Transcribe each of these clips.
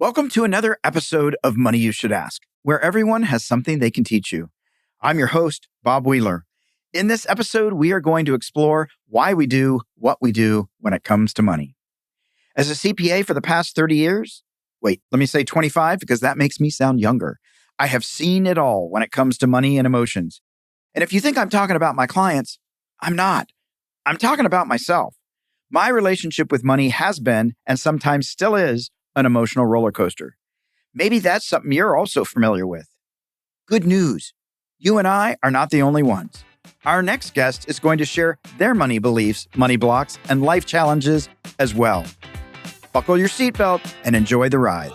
Welcome to another episode of Money You Should Ask, where everyone has something they can teach you. I'm your host, Bob Wheeler. In this episode, we are going to explore why we do what we do when it comes to money. As a CPA for the past 30 years, let me say 25 because that makes me sound younger. I have seen it all when it comes to money and emotions. And if you think I'm talking about my clients, I'm not. I'm talking about myself. My relationship with money has been, and sometimes still is, an emotional roller coaster. Maybe that's something you're also familiar with. Good news. You and I are not the only ones. Our next guest is going to share their money beliefs, money blocks, and life challenges as well. Buckle your seatbelt and enjoy the ride.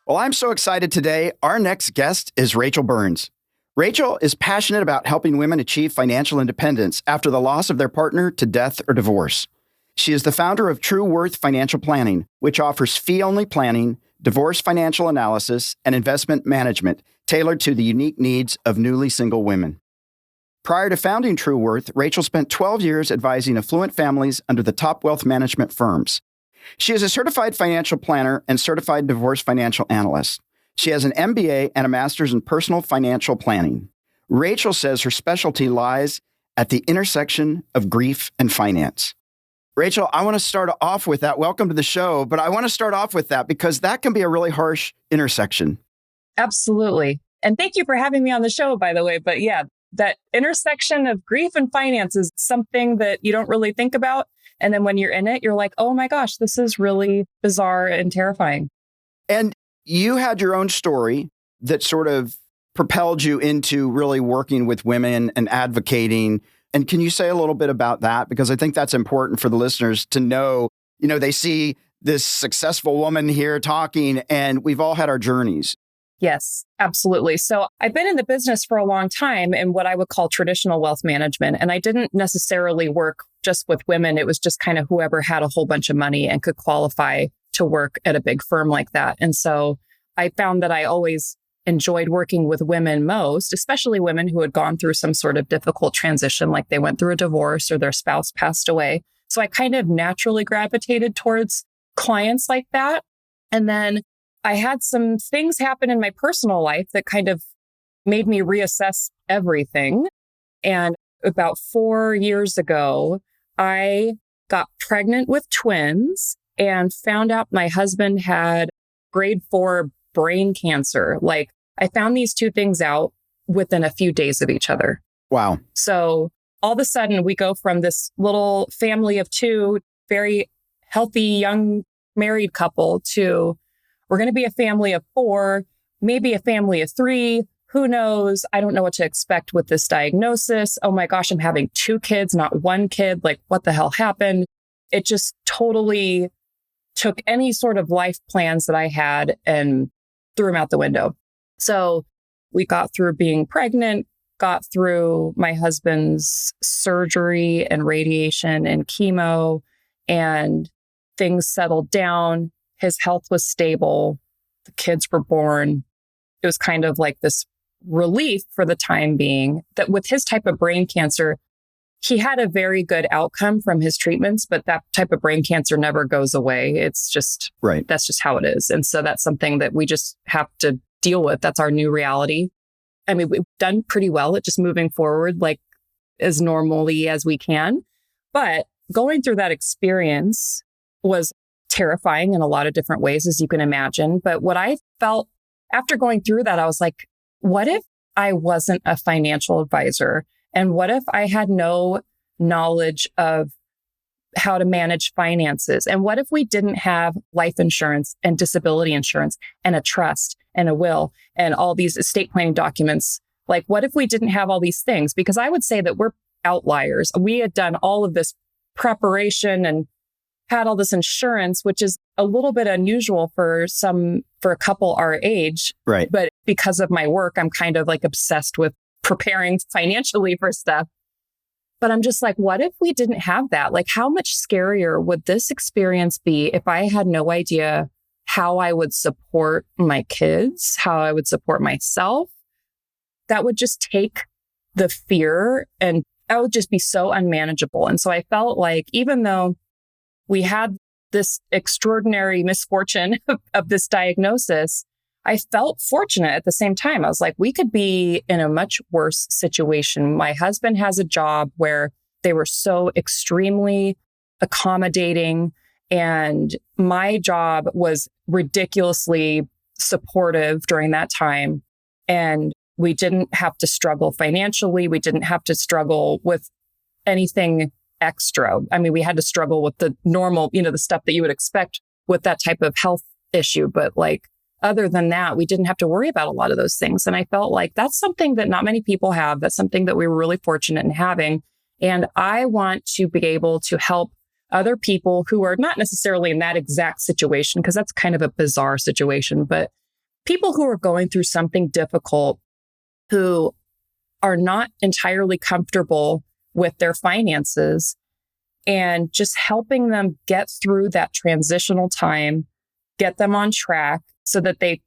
Well, I'm so excited today. Our next guest is Rachael Burns. Rachael is passionate about helping women achieve financial independence after the loss of their partner to death or divorce. She is the founder of True Worth Financial Planning, which offers fee-only planning, divorce financial analysis, and investment management tailored to the unique needs of newly single women. Prior to founding True Worth, Rachael spent 12 years advising affluent families under the top wealth management firms. She is a certified financial planner and certified divorce financial analyst. She has an MBA and a master's in personal financial planning. Rachael says her specialty lies at the intersection of grief and finance. Rachael, I want to start off with that. Welcome to the show, but I want to start off with that because that can be a really harsh intersection. Absolutely. And thank you for having me on the show, by the way. But yeah, that intersection of grief and finance is something that you don't really think about. And then when you're in it, you're like, oh my gosh, this is really bizarre and terrifying. And you had your own story that sort of propelled you into really working with women and advocating. And can you say a little bit about that? Because I think that's important for the listeners to know, they see this successful woman here talking, and we've all had our journeys. Yes, absolutely. So I've been in the business for a long time in what I would call traditional wealth management. And I didn't necessarily work just with women. It was just kind of whoever had a whole bunch of money and could qualify to work at a big firm like that. And so I found that I always enjoyed working with women most, especially women who had gone through some sort of difficult transition, like they went through a divorce or their spouse passed away. So I kind of naturally gravitated towards clients like that. And then I had some things happen in my personal life that kind of made me reassess everything. And about 4 years ago, I got pregnant with twins and found out my husband had grade 4 brain cancer. Like, I found these two things out within a few days of each other. Wow. So all of a sudden we go from this little family of 2, very healthy, young married couple to we're going to be a family of 4, maybe a family of 3. Who knows? I don't know what to expect with this diagnosis. Oh my gosh, I'm having 2 kids, not 1 kid. Like, what the hell happened? It just totally took any sort of life plans that I had and threw them out the window. So we got through being pregnant, got through my husband's surgery and radiation and chemo, and things settled down. His health was stable. The kids were born. It was kind of like this relief for the time being that with his type of brain cancer, he had a very good outcome from his treatments, but that type of brain cancer never goes away. It's just, right. That's just how it is. And so that's something that we just have to deal with. That's our new reality. I mean, we've done pretty well at just moving forward, like as normally as we can. But going through that experience was terrifying in a lot of different ways, as you can imagine. But what I felt after going through that, I was like, what if I wasn't a financial advisor? And what if I had no knowledge of how to manage finances? And what if we didn't have life insurance and disability insurance and a trust and a will and all these estate planning documents? Like, what if we didn't have all these things? Because I would say that we're outliers. We had done all of this preparation and had all this insurance, which is a little bit unusual for a couple our age. Right. But because of my work, I'm kind of like obsessed with preparing financially for stuff. But I'm just like, what if we didn't have that? Like, how much scarier would this experience be if I had no idea how I would support my kids, how I would support myself? That would just take the fear, and that would just be so unmanageable. And so I felt like even though we had this extraordinary misfortune of this diagnosis, I felt fortunate at the same time. I was like, we could be in a much worse situation. My husband has a job where they were so extremely accommodating, and my job was ridiculously supportive during that time. And we didn't have to struggle financially. We didn't have to struggle with anything extra. I mean, we had to struggle with the normal, the stuff that you would expect with that type of health issue. But like, other than that, we didn't have to worry about a lot of those things. And I felt like that's something that not many people have. That's something that we were really fortunate in having. And I want to be able to help other people who are not necessarily in that exact situation, because that's kind of a bizarre situation, but people who are going through something difficult, who are not entirely comfortable with their finances, and just helping them get through that transitional time, get them on track so that they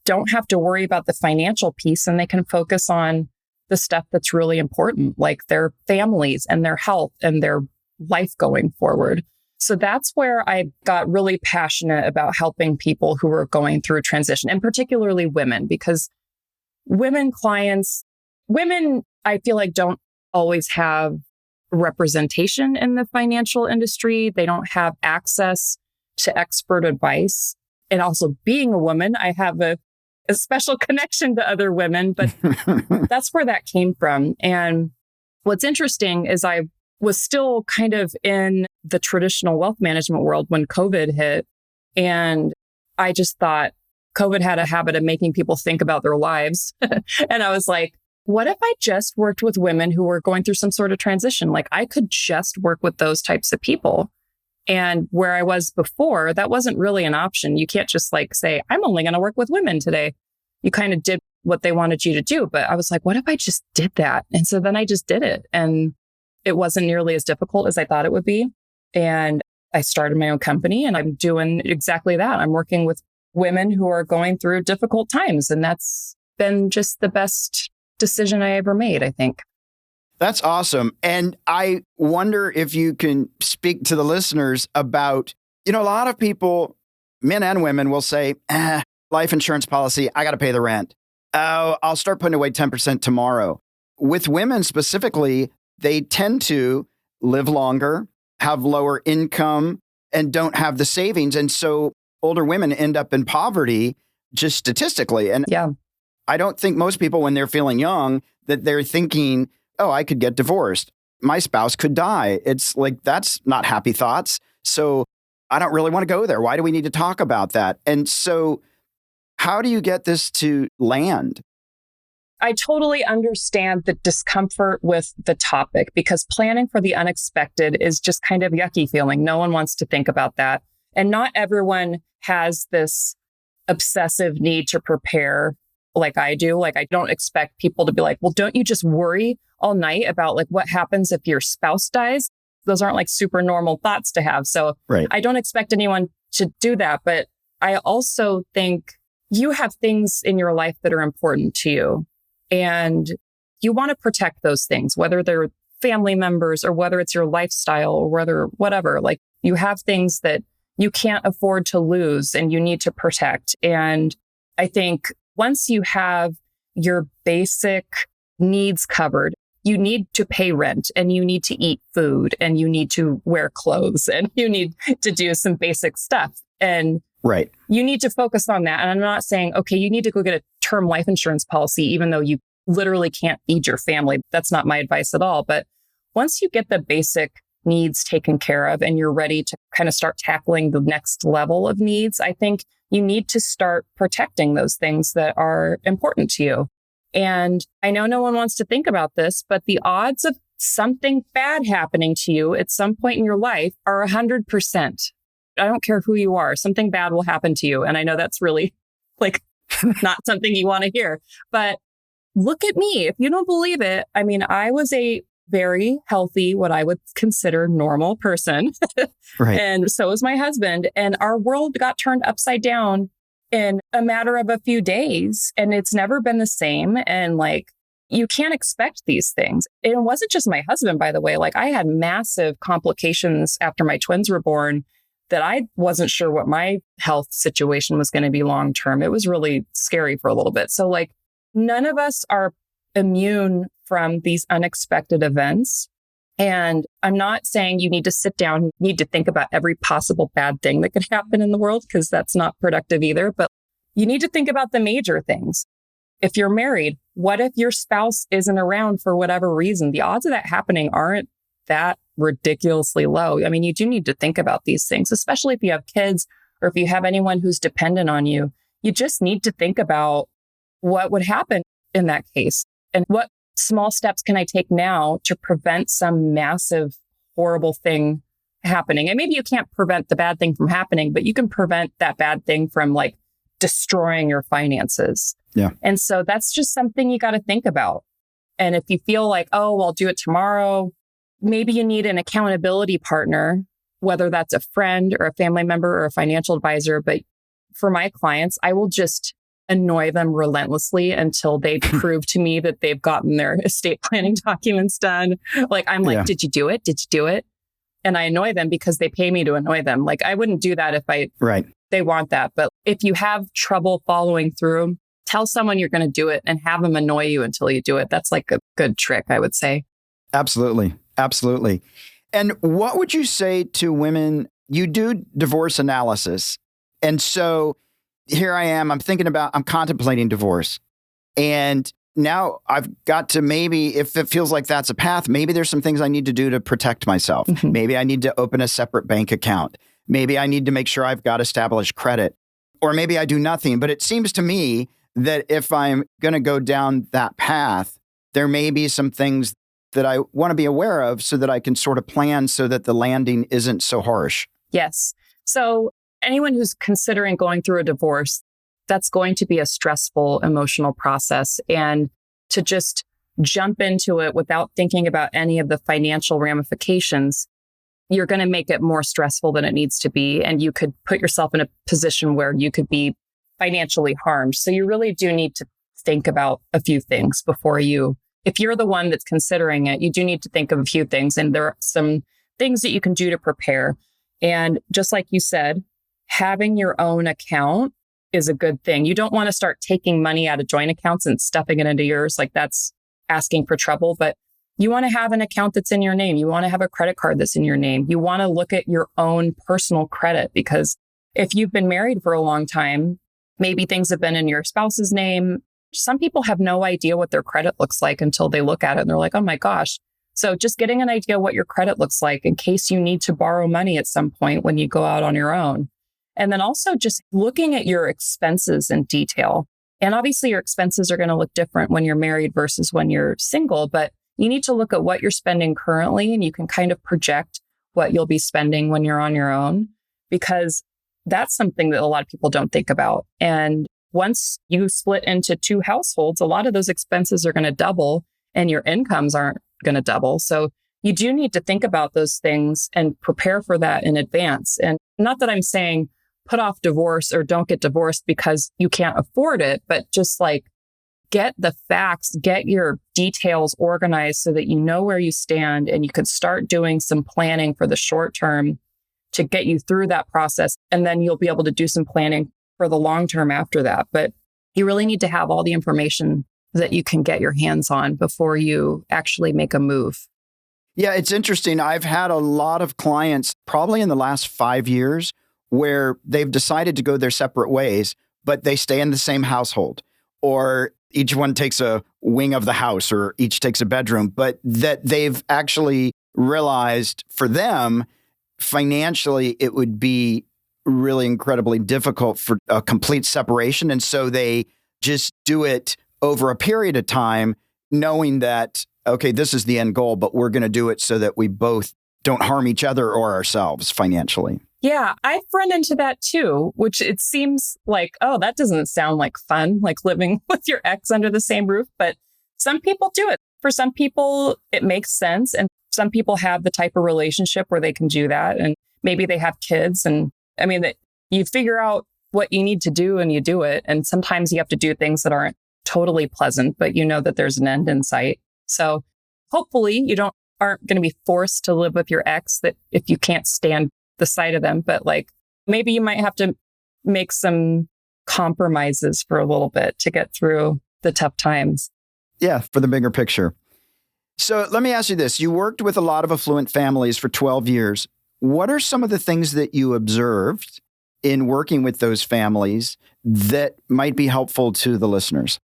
don't have to worry about the financial piece and they can focus on the stuff that's really important, like their families and their health and their life going forward. So that's where I got really passionate about helping people who were going through transition, and particularly women, because women, I feel like don't always have representation in the financial industry. They don't have access to expert advice. And also being a woman, I have a special connection to other women, but that's where that came from. And what's interesting is I was still kind of in the traditional wealth management world when COVID hit. And I just thought COVID had a habit of making people think about their lives. And I was like, what if I just worked with women who were going through some sort of transition? Like I could just work with those types of people. And where I was before, that wasn't really an option. You can't just like say, I'm only going to work with women today. You kind of did what they wanted you to do. But I was like, what if I just did that? And so then I just did it. And it wasn't nearly as difficult as I thought it would be. And I started my own company and I'm doing exactly that. I'm working with women who are going through difficult times. And that's been just the best decision I ever made, I think. That's awesome. And I wonder if you can speak to the listeners about, a lot of people, men and women, will say, life insurance policy, I got to pay the rent. Oh, I'll start putting away 10% tomorrow. With women specifically, they tend to live longer, have lower income, and don't have the savings. And so older women end up in poverty just statistically. And yeah, I don't think most people, when they're feeling young, that they're thinking, oh, I could get divorced. My spouse could die. It's like, that's not happy thoughts. So I don't really want to go there. Why do we need to talk about that? And so how do you get this to land? I totally understand the discomfort with the topic, because planning for the unexpected is just kind of yucky feeling. No one wants to think about that. And not everyone has this obsessive need to prepare like I do. Like, I don't expect people to be like, well, don't you just worry all night about like what happens if your spouse dies? Those aren't like super normal thoughts to have. So right. I don't expect anyone to do that. But I also think you have things in your life that are important to you. And you want to protect those things, whether they're family members or whether it's your lifestyle or whatever. Like, you have things that you can't afford to lose and you need to protect. And I think once you have your basic needs covered, you need to pay rent and you need to eat food and you need to wear clothes and you need to do some basic stuff. And right. You need to focus on that. And I'm not saying, okay, you need to go get a term life insurance policy, even though you literally can't feed your family. That's not my advice at all. But once you get the basic needs taken care of and you're ready to kind of start tackling the next level of needs, I think you need to start protecting those things that are important to you. And I know no one wants to think about this, but the odds of something bad happening to you at some point in your life are 100%. I don't care who you are, something bad will happen to you. And I know that's really like not something you want to hear, but look at me. If you don't believe it, I mean, I was a very healthy, what I would consider normal person. Right. And so is my husband. And our world got turned upside down in a matter of a few days. And it's never been the same. And like, you can't expect these things. And it wasn't just my husband, by the way. Like, I had massive complications after my twins were born that I wasn't sure what my health situation was going to be long term. It was really scary for a little bit. So like, none of us are immune from these unexpected events. And I'm not saying you need to sit down, need to think about every possible bad thing that could happen in the world, because that's not productive either. But you need to think about the major things. If you're married, what if your spouse isn't around for whatever reason? The odds of that happening aren't that ridiculously low. I mean, you do need to think about these things, especially if you have kids or if you have anyone who's dependent on you. You just need to think about what would happen in that case and what small steps can I take now to prevent some massive, horrible thing happening. And maybe you can't prevent the bad thing from happening, but you can prevent that bad thing from like destroying your finances. Yeah. And so that's just something you got to think about. And if you feel like, oh, well, I'll do it tomorrow, maybe you need an accountability partner, whether that's a friend or a family member or a financial advisor. But for my clients, I will just annoy them relentlessly until they prove to me that they've gotten their estate planning documents done. Like, I'm like, Did you do it? Did you do it? And I annoy them because they pay me to annoy them. Like, I wouldn't do that if they want that. But if you have trouble following through, tell someone you're going to do it and have them annoy you until you do it. That's like a good trick, I would say. Absolutely. Absolutely. And what would you say to women? You do divorce analysis. And so here I am, I'm contemplating divorce. And now I've got to, maybe if it feels like that's a path, maybe there's some things I need to do to protect myself. Mm-hmm. Maybe I need to open a separate bank account. Maybe I need to make sure I've got established credit. Or maybe I do nothing. But it seems to me that if I'm going to go down that path, there may be some things that I want to be aware of so that I can sort of plan so that the landing isn't so harsh. Yes. So anyone who's considering going through a divorce, that's going to be a stressful emotional process. And to just jump into it without thinking about any of the financial ramifications, you're going to make it more stressful than it needs to be. And you could put yourself in a position where you could be financially harmed. So you really do need to think about a few things before if you're the one that's considering it, you do need to think of a few things. And there are some things that you can do to prepare. And just like you said, having your own account is a good thing. You don't want to start taking money out of joint accounts and stuffing it into yours. Like, that's asking for trouble. But you want to have an account that's in your name. You want to have a credit card that's in your name. You want to look at your own personal credit, because if you've been married for a long time, maybe things have been in your spouse's name. Some people have no idea what their credit looks like until they look at it and they're like, oh my gosh. So just getting an idea what your credit looks like in case you need to borrow money at some point when you go out on your own. And then also just looking at your expenses in detail. And obviously your expenses are going to look different when you're married versus when you're single, but you need to look at what you're spending currently, and you can kind of project what you'll be spending when you're on your own, because that's something that a lot of people don't think about. And once you split into two households, a lot of those expenses are going to double and your incomes aren't going to double. So you do need to think about those things and prepare for that in advance. And not that I'm saying put off divorce or don't get divorced because you can't afford it, but just like get the facts, get your details organized so that you know where you stand and you can start doing some planning for the short term to get you through that process. And then you'll be able to do some planning for the long term after that. But you really need to have all the information that you can get your hands on before you actually make a move. Yeah, it's interesting. I've had a lot of clients probably in the last 5 years where they've decided to go their separate ways, but they stay in the same household, or each one takes a wing of the house, or each takes a bedroom, but that they've actually realized for them, financially, it would be really incredibly difficult for a complete separation. And so they just do it over a period of time, knowing that, okay, this is the end goal, but we're going to do it so that we both don't harm each other or ourselves financially. Yeah, I've run into that too, which it seems like, oh, that doesn't sound like fun, like living with your ex under the same roof. But some people do it. for some people, it makes sense. And some people have the type of relationship where they can do that. And maybe they have kids. And I mean, that you figure out what you need to do and you do it. And sometimes you have to do things that aren't totally pleasant, but you know that there's an end in sight. So hopefully you aren't going to be forced to live with your ex that if you can't stand the sight of them, but like maybe you might have to make some compromises for a little bit to get through the tough times. Yeah, for the bigger picture. So let me ask you this. You worked with a lot of affluent families for 12 years. What are some of the things that you observed in working with those families that might be helpful to the listeners?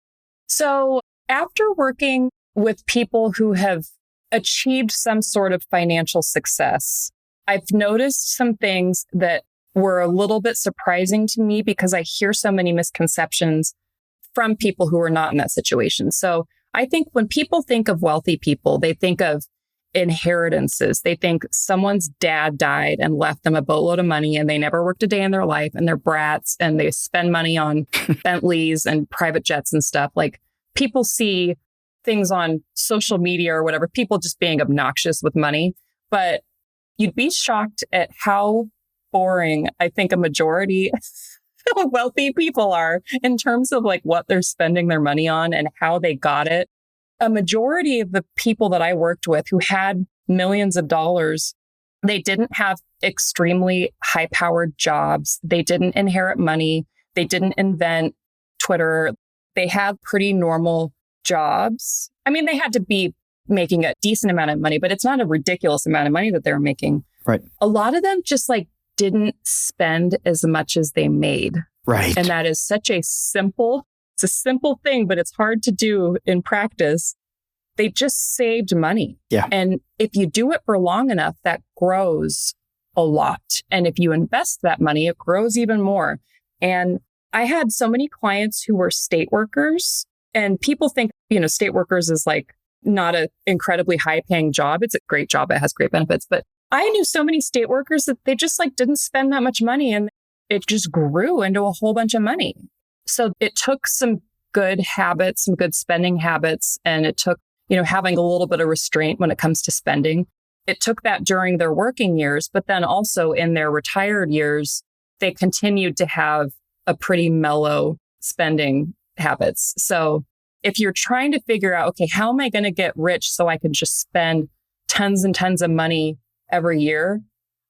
So after working with people who have achieved some sort of financial success, I've noticed some things that were a little bit surprising to me because I hear so many misconceptions from people who are not in that situation. So I think when people think of wealthy people, they think of inheritances. They think someone's dad died and left them a boatload of money and they never worked a day in their life and they're brats and they spend money on Bentleys and private jets and stuff. Like people see things on social media or whatever, people just being obnoxious with money. But you'd be shocked at how boring I think a majority of wealthy people are in terms of like what they're spending their money on and how they got it. A majority of the people that I worked with who had millions of dollars, they didn't have extremely high-powered jobs. They didn't inherit money. They didn't invent Twitter. They had pretty normal jobs. I mean, they had to be making a decent amount of money, but it's not a ridiculous amount of money that they were making. Right. A lot of them just like didn't spend as much as they made. Right. And that is such a simple thing, but it's hard to do in practice. They just saved money. Yeah. And if you do it for long enough, that grows a lot. And if you invest that money, it grows even more. And I had so many clients who were state workers, and people think, state workers is like not an incredibly high paying job. It's a great job. It has great benefits. But I knew so many state workers that they just like didn't spend that much money and it just grew into a whole bunch of money. So it took some good habits, some good spending habits, and it took, having a little bit of restraint when it comes to spending. It took that during their working years, but then also in their retired years, they continued to have a pretty mellow spending habits. So if you're trying to figure out, okay, how am I going to get rich so I can just spend tons and tons of money every year?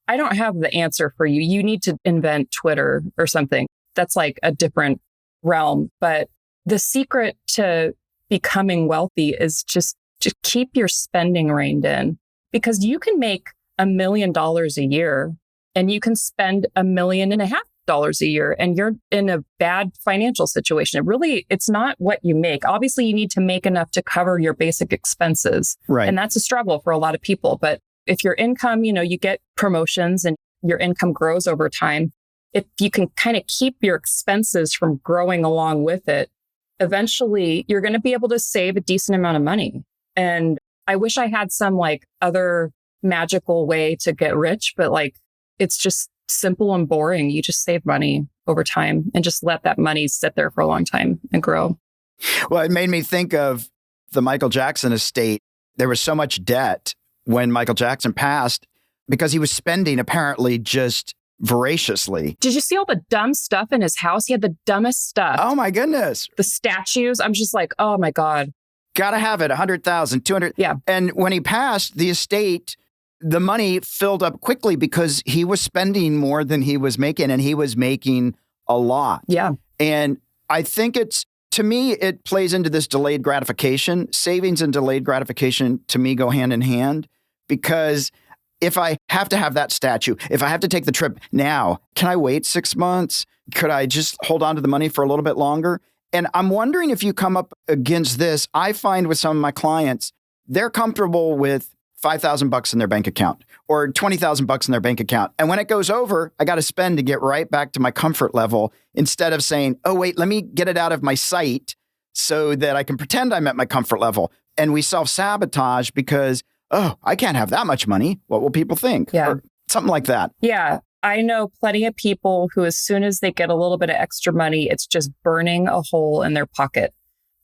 I don't have the answer for you. You need to invent Twitter or something. That's like a different realm. But the secret to becoming wealthy is just keep your spending reined in, because you can make $1 million a year and you can spend $1.5 million a year and you're in a bad financial situation. It's not what you make. Obviously, you need to make enough to cover your basic expenses. Right. And that's a struggle for a lot of people. But if your income, you get promotions and your income grows over time, if you can kind of keep your expenses from growing along with it, eventually you're going to be able to save a decent amount of money. And I wish I had some like other magical way to get rich, but like it's just simple and boring. You just save money over time and just let that money sit there for a long time and grow. Well, it made me think of the Michael Jackson estate. There was so much debt when Michael Jackson passed because he was spending apparently just voraciously. Did you see all the dumb stuff in his house? He had the dumbest stuff. Oh my goodness. The statues. I'm just like, oh my God. Gotta have it. 100,000, 200. Yeah. And when he passed, the estate, the money filled up quickly because he was spending more than he was making, and he was making a lot. Yeah. And I think to me, it plays into this delayed gratification. Savings and delayed gratification to me go hand in hand, because if I have to have that statue, if I have to take the trip now, can I wait 6 months? Could I just hold on to the money for a little bit longer? And I'm wondering if you come up against this. I find with some of my clients, they're comfortable with $5,000 in their bank account or $20,000 in their bank account. And when it goes over, I got to spend to get right back to my comfort level, instead of saying, oh, wait, let me get it out of my sight so that I can pretend I'm at my comfort level. And we self-sabotage because, oh, I can't have that much money. What will people think? Yeah. Or something like that. Yeah. I know plenty of people who, as soon as they get a little bit of extra money, it's just burning a hole in their pocket.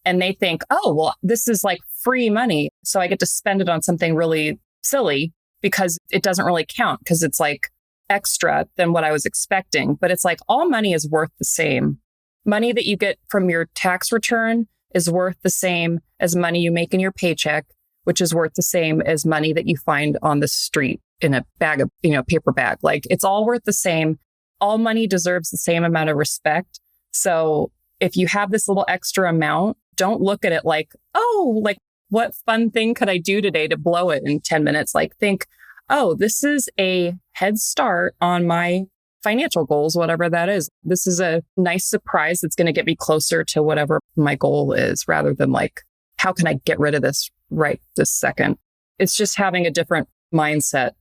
and they think, oh, well, this is like free money. So I get to spend it on something really silly because it doesn't really count because it's like extra than what I was expecting. But it's like all money is worth the same. Money that you get from your tax return is worth the same as money you make in your paycheck, which is worth the same as money that you find on the street in a bag of, paper bag. Like it's all worth the same. All money deserves the same amount of respect. So if you have this little extra amount, don't look at it like, oh, like what fun thing could I do today to blow it in 10 minutes? Like think, oh, this is a head start on my financial goals, whatever that is. This is a nice surprise that's going to get me closer to whatever my goal is rather than like, how can I get rid of this right this second? It's just having a different mindset.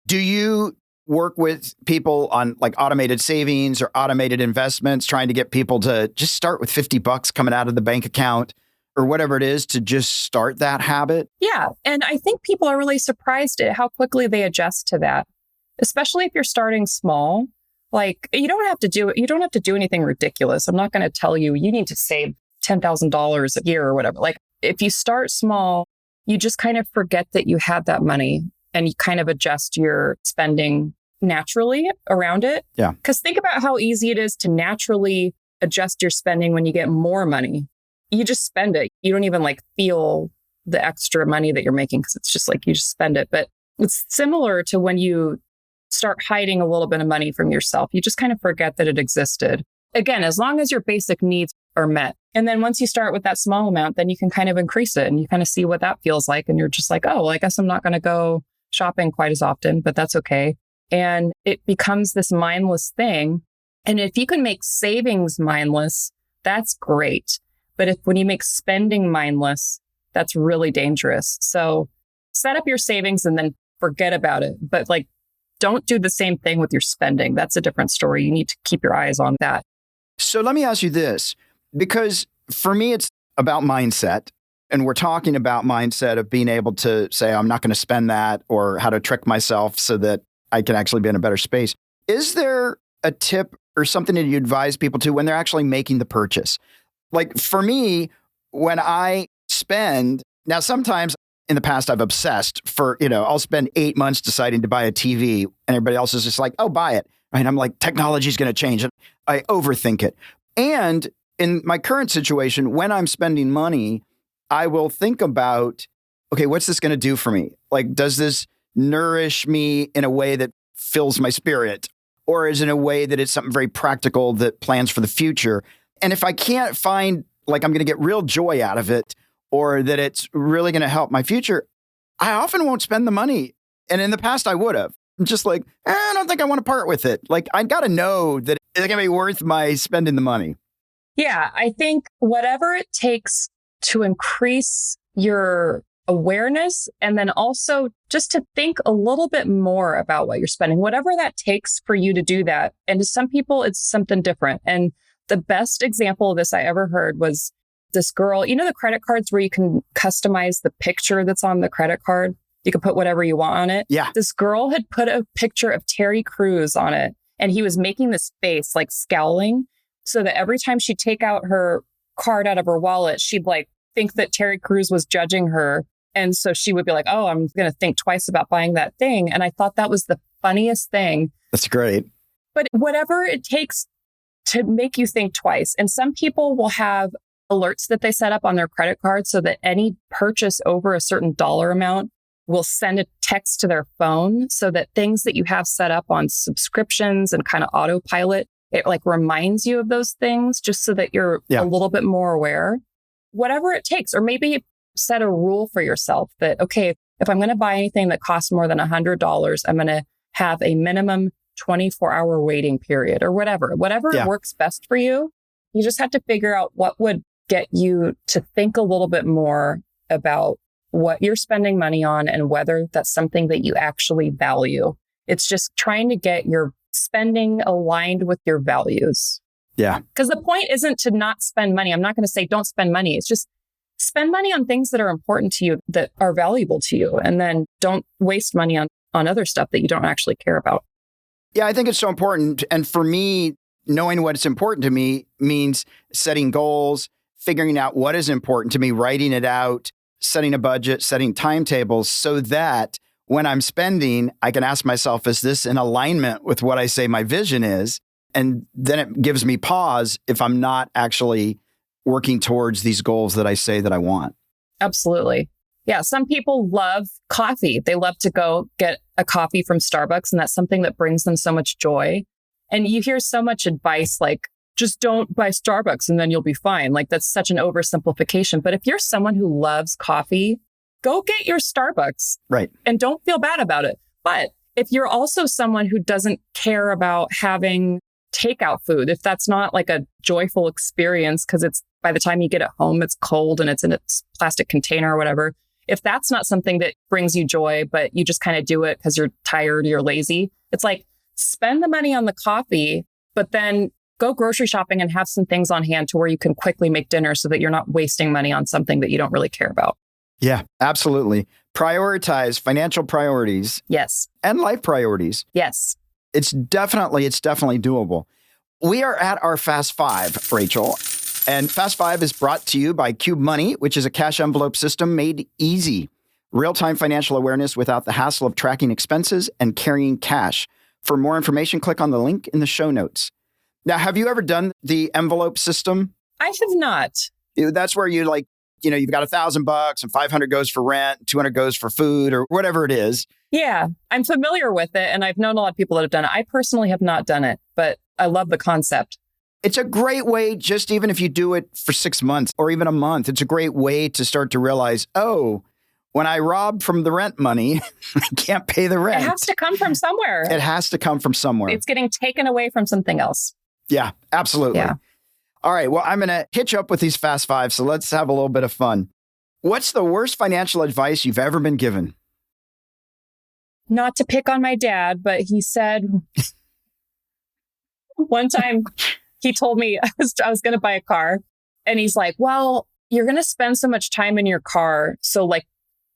Do you work with people on like automated savings or automated investments, trying to get people to just start with $50 coming out of the bank account or whatever it is to just start that habit? Yeah. And I think people are really surprised at how quickly they adjust to that, especially if you're starting small. Like you don't have to do anything ridiculous. I'm not going to tell you need to save $10,000 a year or whatever. Like if you start small, you just kind of forget that you had that money and you kind of adjust your spending naturally around it. Yeah. Because think about how easy it is to naturally adjust your spending when you get more money. You just spend it. You don't even like feel the extra money that you're making because it's just like you just spend it. But it's similar to when you start hiding a little bit of money from yourself. You just kind of forget that it existed. Again, as long as your basic needs are met. And then once you start with that small amount, then you can kind of increase it and you kind of see what that feels like. And you're just like, oh, well, I guess I'm not going to go shopping quite as often, but that's okay. And it becomes this mindless thing. And if you can make savings mindless, that's great. But when you make spending mindless, that's really dangerous. So set up your savings and then forget about it. But like, don't do the same thing with your spending. That's a different story. You need to keep your eyes on that. So let me ask you this, because for me, it's about mindset. And we're talking about mindset of being able to say, I'm not going to spend that, or how to trick myself so that I can actually be in a better space. Is there a tip or something that you advise people to when they're actually making the purchase? Like for me, when I spend, now sometimes in the past I've obsessed for, I'll spend 8 months deciding to buy a TV and everybody else is just like, oh, buy it. Right? I'm like, technology is going to change. And I overthink it. And in my current situation, when I'm spending money, I will think about, okay, what's this going to do for me? Like, does this nourish me in a way that fills my spirit? Or is it in a way that it's something very practical that plans for the future? And if I can't find, like, I'm going to get real joy out of it, or that it's really going to help my future, I often won't spend the money. And in the past, I would have. I'm just like, I don't think I want to part with it. Like, I got to know that it's going to be worth my spending the money. Yeah, I think whatever it takes to increase your awareness, and then also just to think a little bit more about what you're spending, whatever that takes for you to do that. And to some people, it's something different. And the best example of this I ever heard was this girl, the credit cards where you can customize the picture that's on the credit card. You can put whatever you want on it. Yeah. This girl had put a picture of Terry Crews on it, and he was making this face like scowling, so that every time she'd take out her card out of her wallet, she'd like think that Terry Crews was judging her. And so she would be like, oh, I'm going to think twice about buying that thing. And I thought that was the funniest thing. That's great. But whatever it takes to make you think twice. And some people will have alerts that they set up on their credit card so that any purchase over a certain dollar amount will send a text to their phone, so that things that you have set up on subscriptions and kind of autopilot, it like reminds you of those things just so that you're a little bit more aware. Whatever it takes, or maybe set a rule for yourself that, okay, if I'm going to buy anything that costs more than $100, I'm going to have a minimum 24-hour waiting period or whatever works best for you. You just have to figure out what would get you to think a little bit more about what you're spending money on and whether that's something that you actually value. It's just trying to get your spending aligned with your values. Yeah. Because the point isn't to not spend money. I'm not going to say don't spend money. It's just spend money on things that are important to you, that are valuable to you. And then don't waste money on other stuff that you don't actually care about. Yeah, I think it's so important. And for me, knowing what's important to me means setting goals, figuring out what is important to me, writing it out, setting a budget, setting timetables so that when I'm spending, I can ask myself, is this in alignment with what I say my vision is? And then it gives me pause if I'm not actually working towards these goals that I say that I want. Absolutely. Yeah. Some people love coffee. They love to go get a coffee from Starbucks, and that's something that brings them so much joy. And you hear so much advice like, just don't buy Starbucks and then you'll be fine. Like that's such an oversimplification. But if you're someone who loves coffee, go get your Starbucks. Right. And don't feel bad about it. But if you're also someone who doesn't care about having takeout food, if that's not like a joyful experience, because it's by the time you get it home, it's cold and it's in a plastic container or whatever. If that's not something that brings you joy, but you just kind of do it because you're tired, you're lazy, it's like spend the money on the coffee, but then go grocery shopping and have some things on hand to where you can quickly make dinner so that you're not wasting money on something that you don't really care about. Yeah, absolutely. Prioritize financial priorities. Yes. And life priorities. Yes. It's definitely doable. We are at our Fast Five, Rachel. And Fast Five is brought to you by Cube Money, which is a cash envelope system made easy. Real-time financial awareness without the hassle of tracking expenses and carrying cash. For more information, click on the link in the show notes. Now, have you ever done the envelope system? I have not. That's where you you've got $1,000 and 500 goes for rent, 200 goes for food or whatever it is. Yeah, I'm familiar with it. And I've known a lot of people that have done it. I personally have not done it, but I love the concept. It's a great way, just even if you do it for 6 months or even a month, it's a great way to start to realize, oh, when I rob from the rent money, I can't pay the rent. It has to come from somewhere. It has to come from somewhere. It's getting taken away from something else. Yeah, absolutely. Yeah. All right. Well, I'm going to hit you up with these Fast Five. So let's have a little bit of fun. What's the worst financial advice you've ever been given? Not to pick on my dad, but he said one time he told me I was going to buy a car, and he's like, well, you're going to spend so much time in your car. So like,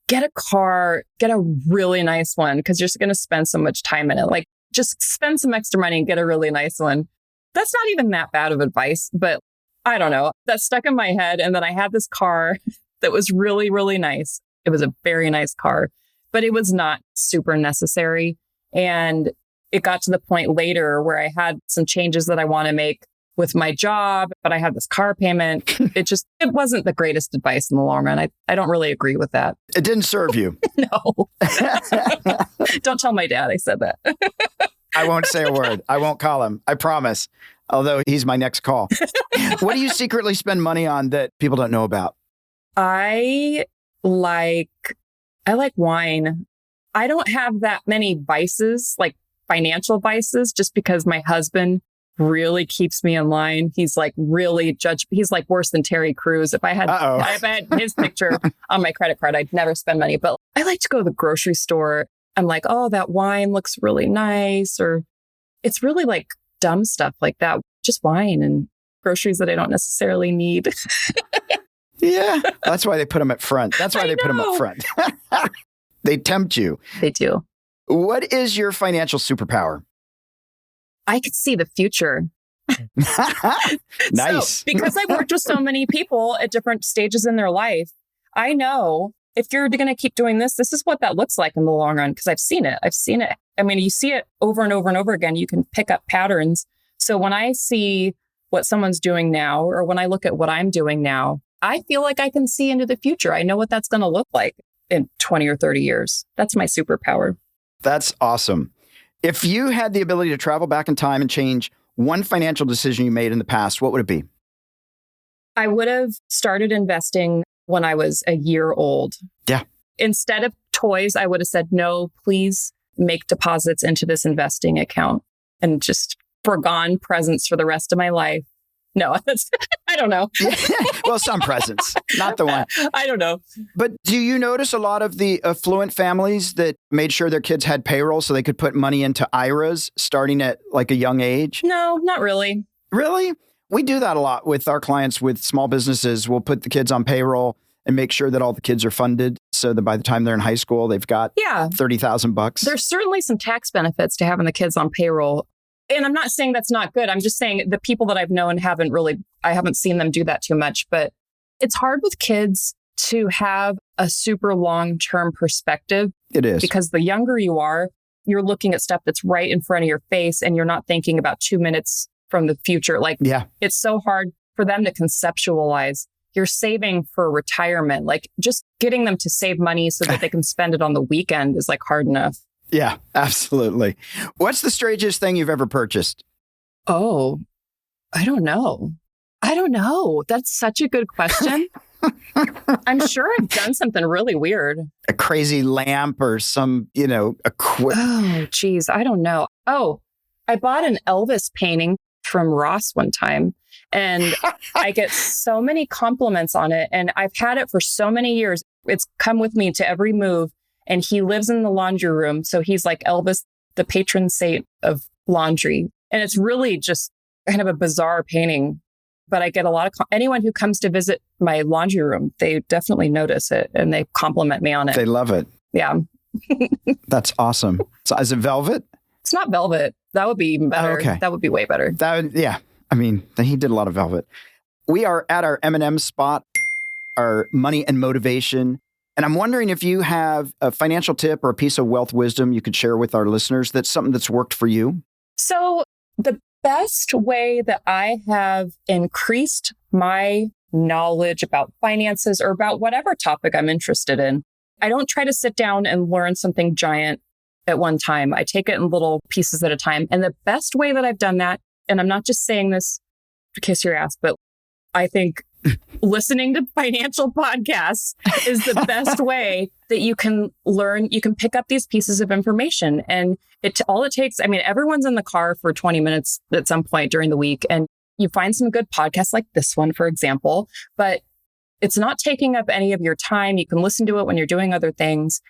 get a car, get a really nice one, because you're going to spend so much time in it. Like, just spend some extra money and get a really nice one. That's not even that bad of advice, but I don't know. That stuck in my head. And then I had this car that was really, really nice. It was a very nice car, but it was not super necessary. And it got to the point later where I had some changes that I want to make with my job, but I had this car payment. It wasn't the greatest advice in the long run. I don't really agree with that. It didn't serve you. No. Don't tell my dad I said that. I won't say a word. I won't call him. I promise. Although he's my next call. What do you secretly spend money on that people don't know about? I like wine. I don't have that many vices, like financial vices, just because my husband really keeps me in line. He's like really he's like worse than Terry Crews. If I had his picture on my credit card, I'd never spend money. But I like to go to the grocery store. I'm like, oh, that wine looks really nice. Or it's really like dumb stuff like that. Just wine and groceries that I don't necessarily need. Yeah, that's why they put them up front. That's why they put them up front. They tempt you. They do. What is your financial superpower? I could see the future. Nice. So, because I've worked with so many people at different stages in their life, I know if you're going to keep doing this, this is what that looks like in the long run, because I've seen it. I mean, you see it over and over and over again. You can pick up patterns. So when I see what someone's doing now, or when I look at what I'm doing now, I feel like I can see into the future. I know what that's going to look like in 20 or 30 years. That's my superpower. That's awesome. If you had the ability to travel back in time and change one financial decision you made in the past, what would it be? I would have started investing when I was a year old. Yeah. Instead of toys, I would have said, no, please make deposits into this investing account, and just forgone presents for the rest of my life. No, I don't know. Well, some presents, not the one. I don't know. But do you notice a lot of the affluent families that made sure their kids had payroll so they could put money into IRAs starting at like a young age? No, not really. Really? We do that a lot with our clients with small businesses. We'll put the kids on payroll and make sure that all the kids are funded so that by the time they're in high school, they've got $30,000. There's certainly some tax benefits to having the kids on payroll. And I'm not saying that's not good. I'm just saying the people that I've known I haven't seen them do that too much. But It's hard with kids to have a super long-term perspective. It is. Because the younger you are, you're looking at stuff that's right in front of your face and you're not thinking about 2 minutes from the future. Like, It's so hard for them to conceptualize. You're saving for retirement. Like, just getting them to save money so that they can spend it on the weekend is like hard enough. Yeah, absolutely. What's the strangest thing you've ever purchased? Oh, I don't know. That's such a good question. I'm sure I've done something really weird. A crazy lamp or some, Oh, geez. I don't know. Oh, I bought an Elvis painting from Ross one time and I get so many compliments on it. And I've had it for so many years. It's come with me to every move. And he lives in the laundry room. So he's like Elvis, the patron saint of laundry. And it's really just kind of a bizarre painting. But I get a lot of anyone who comes to visit my laundry room, they definitely notice it and they compliment me on it. They love it. Yeah. That's awesome. So is it velvet? It's not velvet. That would be even better. Oh, okay. That would be way better. I mean, he did a lot of velvet. We are at our M&M spot, our money and motivation. And I'm wondering if you have a financial tip or a piece of wealth wisdom you could share with our listeners that's something that's worked for you. So the best way that I have increased my knowledge about finances or about whatever topic I'm interested in, I don't try to sit down and learn something giant at one time. I take it in little pieces at a time. And the best way that I've done that, and I'm not just saying this to kiss your ass, but I think listening to financial podcasts is the best way that you can learn. You can pick up these pieces of information and all it takes. I mean, everyone's in the car for 20 minutes at some point during the week and you find some good podcasts like this one, for example, but it's not taking up any of your time. You can listen to it when you're doing other things.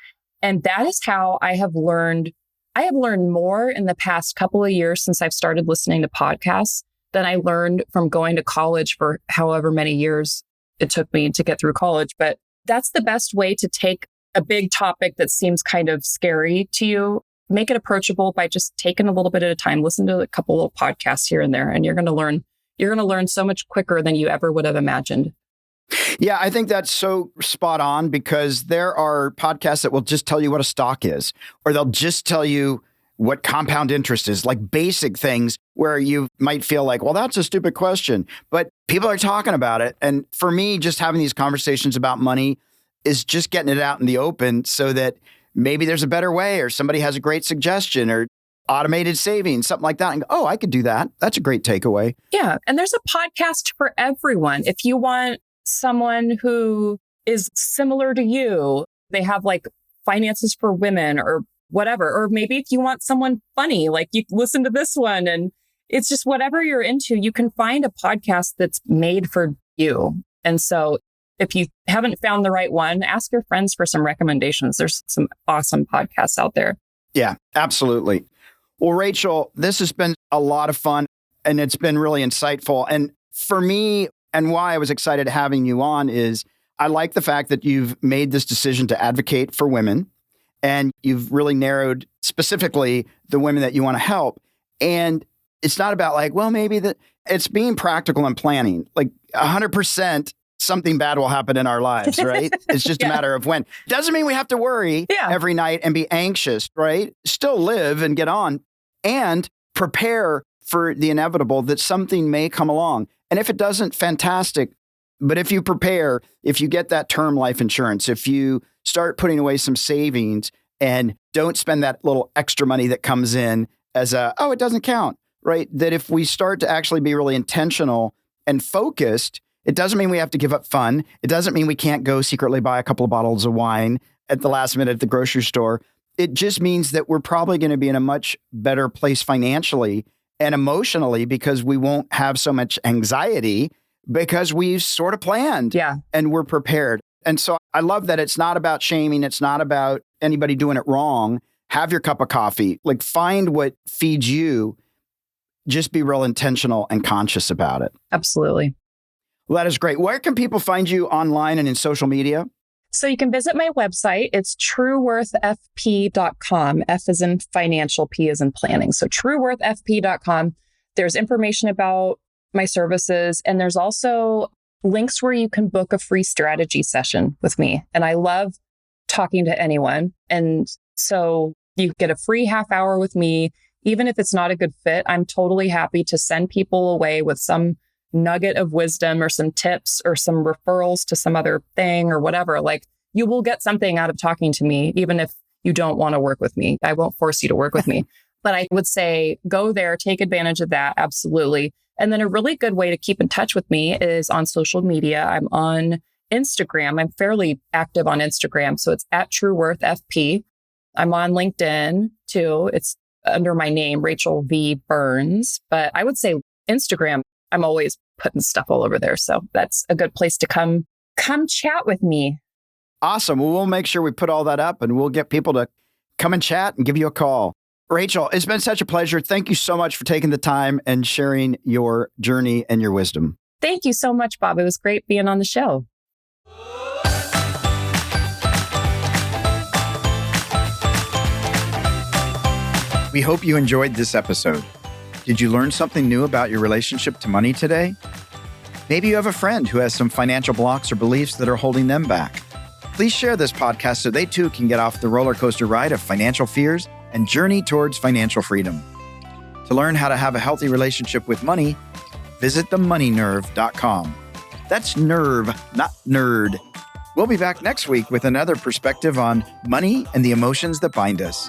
And that is how I have learned. I have learned more in the past couple of years since I've started listening to podcasts than I learned from going to college for however many years it took me to get through college. But that's the best way to take a big topic that seems kind of scary to you, make it approachable by just taking a little bit at a time, listen to a couple little podcasts here and there, and you're going to learn so much quicker than you ever would have imagined. Yeah, I think that's so spot on because there are podcasts that will just tell you what a stock is, or they'll just tell you what compound interest is, like basic things where you might feel like, well, that's a stupid question, but people are talking about it. And for me, just having these conversations about money is just getting it out in the open so that maybe there's a better way or somebody has a great suggestion or automated savings, something like that. And oh, I could do that. That's a great takeaway. Yeah. And there's a podcast for everyone. If you want someone who is similar to you, they have like finances for women or whatever. Or maybe if you want someone funny, like you listen to this one and it's just whatever you're into, you can find a podcast that's made for you. And so if you haven't found the right one, ask your friends for some recommendations. There's some awesome podcasts out there. Yeah, absolutely. Well, Rachael, this has been a lot of fun and it's been really insightful. And for me, and why I was excited having you on is I like the fact that you've made this decision to advocate for women. And you've really narrowed specifically the women that you want to help. And it's not about like, well, maybe it's being practical and planning. Like 100% something bad will happen in our lives, right? It's just a matter of when. Doesn't mean we have to worry every night and be anxious, right? Still live and get on and prepare for the inevitable that something may come along. And if it doesn't, fantastic. But if you prepare, if you get that term life insurance, if you start putting away some savings and don't spend that little extra money that comes in as it doesn't count, right? That if we start to actually be really intentional and focused, it doesn't mean we have to give up fun. It doesn't mean we can't go secretly buy a couple of bottles of wine at the last minute at the grocery store. It just means that we're probably going to be in a much better place financially and emotionally because we won't have so much anxiety because we've sort of planned and we're prepared. And so I love that it's not about shaming. It's not about anybody doing it wrong. Have your cup of coffee, like find what feeds you. Just be real intentional and conscious about it. Absolutely. Well, that is great. Where can people find you online and in social media? So you can visit my website. It's trueworthfp.com. F is in financial, P is in planning. So trueworthfp.com. There's information about my services. And there's also links where you can book a free strategy session with me. And I love talking to anyone. And so you get a free half hour with me. Even if it's not a good fit, I'm totally happy to send people away with some nugget of wisdom or some tips or some referrals to some other thing or whatever. Like, you will get something out of talking to me, even if you don't want to work with me. I won't force you to work with me. But I would say go there, take advantage of that. Absolutely. And then a really good way to keep in touch with me is on social media. I'm on Instagram. I'm fairly active on Instagram. So it's at TrueWorthFP. I'm on LinkedIn too. It's under my name, Rachael V. Burns. But I would say Instagram, I'm always putting stuff all over there. So that's a good place to come chat with me. Awesome. Well, we'll make sure we put all that up and we'll get people to come and chat and give you a call. Rachael, it's been such a pleasure. Thank you so much for taking the time and sharing your journey and your wisdom. Thank you so much, Bob. It was great being on the show. We hope you enjoyed this episode. Did you learn something new about your relationship to money today? Maybe you have a friend who has some financial blocks or beliefs that are holding them back. Please share this podcast so they too can get off the roller coaster ride of financial fears and journey towards financial freedom. To learn how to have a healthy relationship with money, visit themoneynerve.com. That's nerve, not nerd. We'll be back next week with another perspective on money and the emotions that bind us.